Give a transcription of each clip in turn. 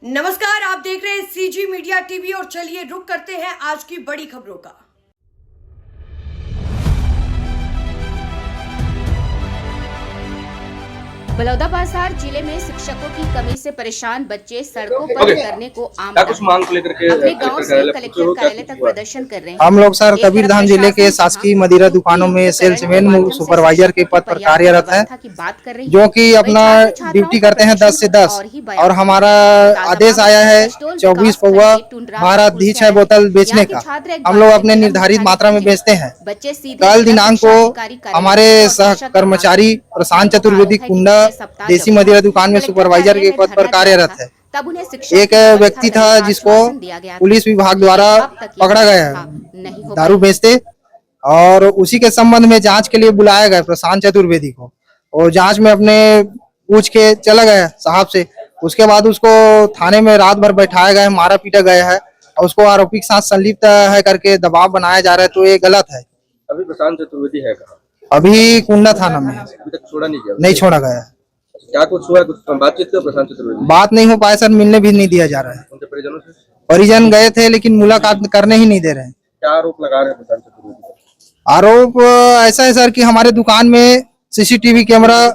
नमस्कार, आप देख रहे हैं सीजी मीडिया टीवी और चलिए रुक करते हैं आज की बड़ी खबरों का। बलौदाबाजार जिले में शिक्षकों की कमी से परेशान बच्चे सड़कों पर उतरने को आम मांग को लेकर के अपने गांव से कलेक्टर कार्यालय तक प्रदर्शन कर रहे हैं। हम लोग सर कबीरधाम जिले के शासकीय मदिरा दुकानों में सेल्समैन सुपरवाइजर के पद पर कार्यरत है, जो कि अपना ड्यूटी करते हैं 10 से 10 और हमारा आदेश आया है 24 पौवा 12 दी 6 बोतल बेचने का। हम लोग अपने निर्धारित मात्रा में बेचते हैं। कल दिनांक को हमारे सह कर्मचारी प्रशांत चतुर्वेदी कुंडा देसी मदिरा दुकान में सुपरवाइजर के पद पर कार्यरत है। एक व्यक्ति था जिसको पुलिस विभाग द्वारा पकड़ा गया है दारू बेचते, और उसी के संबंध में जांच के लिए बुलाया गया प्रशांत चतुर्वेदी को, और जांच में अपने पूछ के चला गया साहब से। उसके बाद उसको थाने में रात भर बैठाया गया है, मारा पीटा गया है और उसको आरोपी के साथ संलिप्त है करके दबाव बनाया जा रहा है, तो ये गलत है। अभी प्रशांत चतुर्वेदी है कहाँ? अभी कुंडा थाना में है। अभी तक छोड़ा नहीं गया? नहीं छोड़ा गया। क्या कुछ हुआ? कुछ बातचीत कर प्रशांत चतुर्वेदी? बात नहीं हो पाया सर, मिलने भी नहीं दिया जा रहा है। उनके परिजनों से? परिजन गए थे लेकिन मुलाकात करने ही नहीं दे रहे हैं। क्या आरोप लगा रहे हैं प्रशांत चतुर्वेदी पर? आरोप ऐसा है सर कि हमारे दुकान में सीसीटीवी कैमरा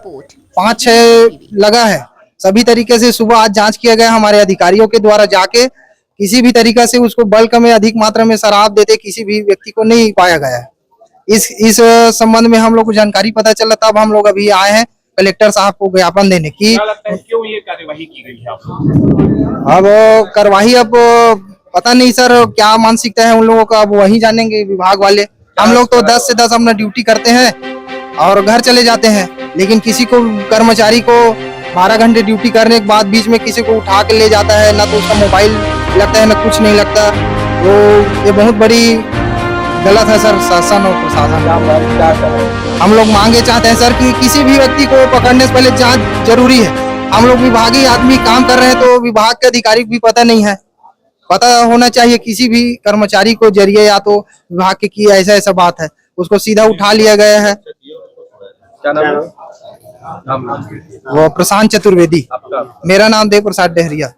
5-6 लगा है। सभी तरीके से सुबह आज जांच किया गया हमारे अधिकारियों के द्वारा, जाके किसी भी तरीका से उसको बल्क में अधिक मात्रा में शराब देते किसी भी व्यक्ति को नहीं पाया गया है। इस संबंध में हम लोग को जानकारी पता चला, तब हम लोग अभी आए हैं कलेक्टर साहब को ज्ञापन देने की। क्या लगता है क्यों ये कार्यवाही की गई है? अब कार्यवाही अब पता नहीं सर, क्या मानसिकता है उन लोगों का, अब वही जानेंगे विभाग वाले। हम लोग तो 10 से 10 अपना ड्यूटी करते हैं और घर चले जाते हैं, लेकिन किसी को कर्मचारी को 12 घंटे ड्यूटी करने के बाद बीच में किसी को उठा के ले जाता है, ना तो उसका मोबाइल लगता है ना कुछ नहीं लगता। तो ये बहुत बड़ी गलत है सर, शासन और प्रशासन। हम लोग मांगे चाहते हैं सर कि किसी भी व्यक्ति को पकड़ने से पहले जांच जरूरी है। हम लोग विभागीय आदमी काम कर रहे हैं, तो विभाग के अधिकारी भी पता नहीं है, पता होना चाहिए किसी भी कर्मचारी को जरिए, या तो विभाग के की ऐसा बात है, उसको सीधा उठा लिया गया है। क्या नाम है? वो प्रशांत चतुर्वेदी। मेरा नाम देव प्रसाद डेहरिया।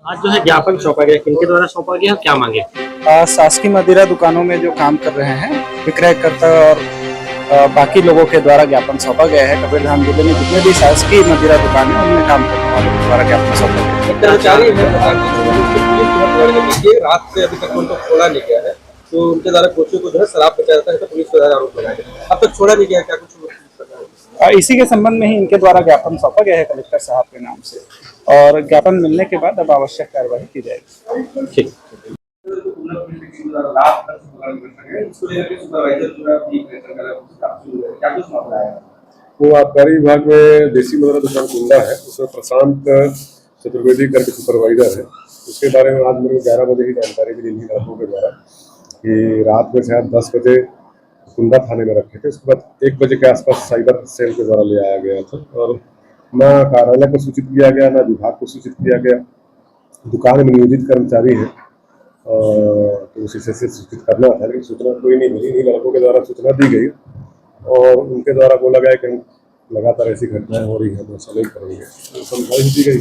आज जो है ज्ञापन सौंपा गया, किनके द्वारा सौंपा गया, क्या मांगे? शासकीय मदिरा दुकानों में जो काम कर रहे हैं विक्रयकर्ता और बाकी लोगों के द्वारा ज्ञापन सौंपा गया है। कबीरधाम जिले में जितने भी शासकीय मदिरा दुकानें उनमें काम करने वालों के द्वारा ज्ञापन सौंपा गया। कर्मचारी रात से अभी तक उनको छोड़ा नहीं गया है, तो उनके द्वारा कोचियों को जो है शराब बेचा जाता है, तो पुलिस को आरोप लगाया गया। अब तक छोड़ा नहीं गया, क्या कुछ? इसी के संबंध में ही इनके द्वारा ज्ञापन सौंपा गया है कलेक्टर साहब के नाम से, और ज्ञापन मिलने के बाद अब आवश्यक कार्रवाई की जाएगी। ठीक। वो आबकारी विभाग में देसी मदिरा दुकान कुंडा है, उसमें प्रशांत चतुर्वेदी करके सुपरवाइजर है। उसके बारे में आज मेरे को 11 बजे ही जानकारी मिली थी लड़कों के द्वारा कि रात में शायद 10 बजे कुंडा थाने में रखे थे। उसके बाद 1 बजे के आसपास साइबर सेल के द्वारा ले आया गया था, और न कार्यालय को सूचित किया गया, न विभाग को सूचित किया गया। दुकान में नियोजित कर्मचारी है तो उसी से सूचित करना था, लेकिन सूचना कोई नहीं मिली। इन लड़कों के द्वारा सूचना दी गई और उनके द्वारा बोला गया कि लगातार ऐसी घटनाएं हो रही है, तो ऐसा नहीं करेंगे, समझाइश दी गई।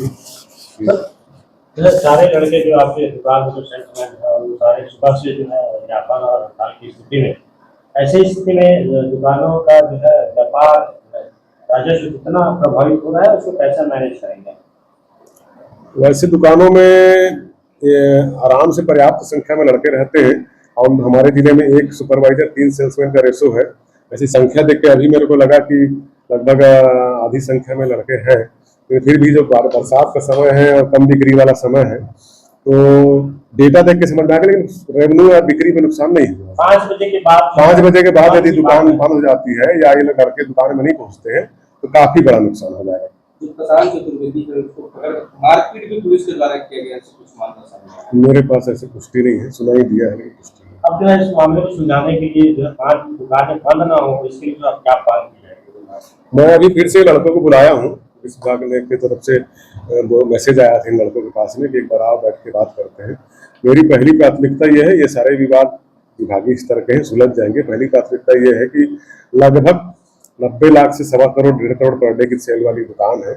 सारे लड़के जो आपके दुकान में जो सेल्समैन है, वो सारे सुबह से जो है ज्ञापन और हड़ताल की स्थिति में, ऐसी स्थिति में दुकानों का जो है व्यापार राजस्व कितना प्रभावित हो रहा है, उसको कैसे मैनेज करेंगे? वैसे दुकानों में आराम से पर्याप्त संख्या में लड़के रहते हैं, और हमारे जिले में 1 सुपरवाइजर 3 सेल्समैन का रेशो है। ऐसी संख्या देख के अभी मेरे को लगा कि लगभग आधी संख्या में लड़के हैं, तो फिर भी जो बरसात का समय है और कम बिक्री वाला समय है, तो डेटा देख के समझ में आ गया, लेकिन रेवेन्यू या बिक्री में नुकसान नहीं हुआ। 5 बजे के बाद यदि दुकान बंद हो जाती है या ये लोग करके दुकान में नहीं पहुंचते हैं, तो काफी बड़ा नुकसान हो जाएगा। मारपीट भी पुलिस के द्वारा किया गया, कुछ मामला मेरे पास ऐसे पुष्टि नहीं है, सुनाई दिया है लेकिन पुष्टि नहीं। अब जो है इस मामले को सुलझाने के लिए जो है 5 दुकानें बंद ना हो, इसके लिए आप क्या पालन की जाएगी? मैं अभी फिर से लड़कों को बुलाया हूँ, इस विभाग की तरफ से वो मैसेज आया था इन लड़कों के पास में कि एक बार आओ बैठ के बात करते हैं। मेरी पहली प्राथमिकता ये है, ये सारे विवाद विभागीय स्तर के हैं, सुलझ जाएंगे। पहली प्राथमिकता ये है कि लगभग 90 लाख से 1.25 करोड़ 1.5 करोड़ पर डे की सेल वाली दुकान है,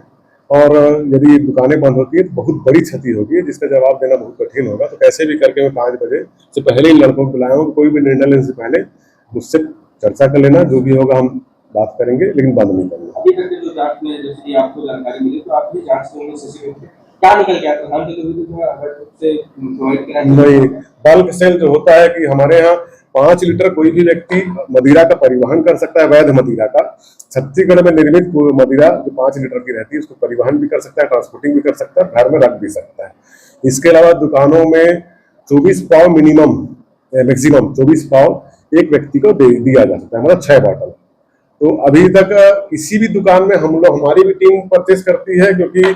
और यदि दुकानें बंद होती है तो बहुत बड़ी क्षति होगी, जिसका जवाब देना बहुत कठिन होगा। तो कैसे भी करके मैं 5 बजे से पहले इन लड़कों को बुलाया हूँ। कोई भी निर्णय लेने से पहले मुझसे चर्चा कर लेना, जो भी होगा हम बात करेंगे, लेकिन बंद नहीं करेंगे। अभी तक जो जांच में जैसे कि आपको जानकारी मिली, तो आप भी जांच करेंगे सीसीटीवी क्या निकल गया था? हम से प्रोवाइड करा नहीं, बल्क सेल जो होता है कि हमारे यहाँ 5 लीटर कोई भी व्यक्ति मदिरा का परिवहन कर सकता है, वैध मदिरा का। छत्तीसगढ़ में निर्मित मदिरा जो 5 लीटर की रहती है उसको परिवहन भी कर सकता है, ट्रांसपोर्टिंग भी कर सकता है, घर में रख भी सकता है। इसके अलावा दुकानों में 24 पाव मिनिमम, मैक्सिमम 24 पाव एक व्यक्ति को दिया जा सकता है, मतलब 6 बॉटल। तो अभी तक किसी भी दुकान में हमारी भी टीम परचेस करती है, क्योंकि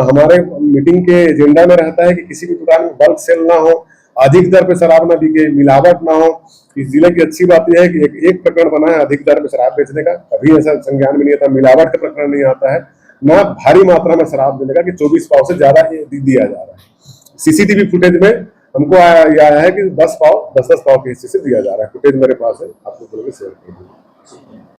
हमारे मीटिंग के एजेंडा में रहता है कि किसी भी दुकान में बल्क सेल ना हो, अधिक दर पे शराब ना बिके, मिलावट ना हो। इस जिले की अच्छी बात यह है कि एक प्रकरण बना है अधिक दर पे शराब बेचने का, कभी ऐसा संज्ञान में नहीं आता, मिलावट का प्रकरण नहीं आता है, ना भारी मात्रा में शराब देने का कि 24 पाव से ज्यादा दिया जा रहा है। सीसीटीवी फुटेज में हमको आया है कि 10 पाव 10-10 पाव के हिस्से से दिया जा रहा है। फुटेज मेरे पास है, आप लोगों को शेयर कर दूंगा।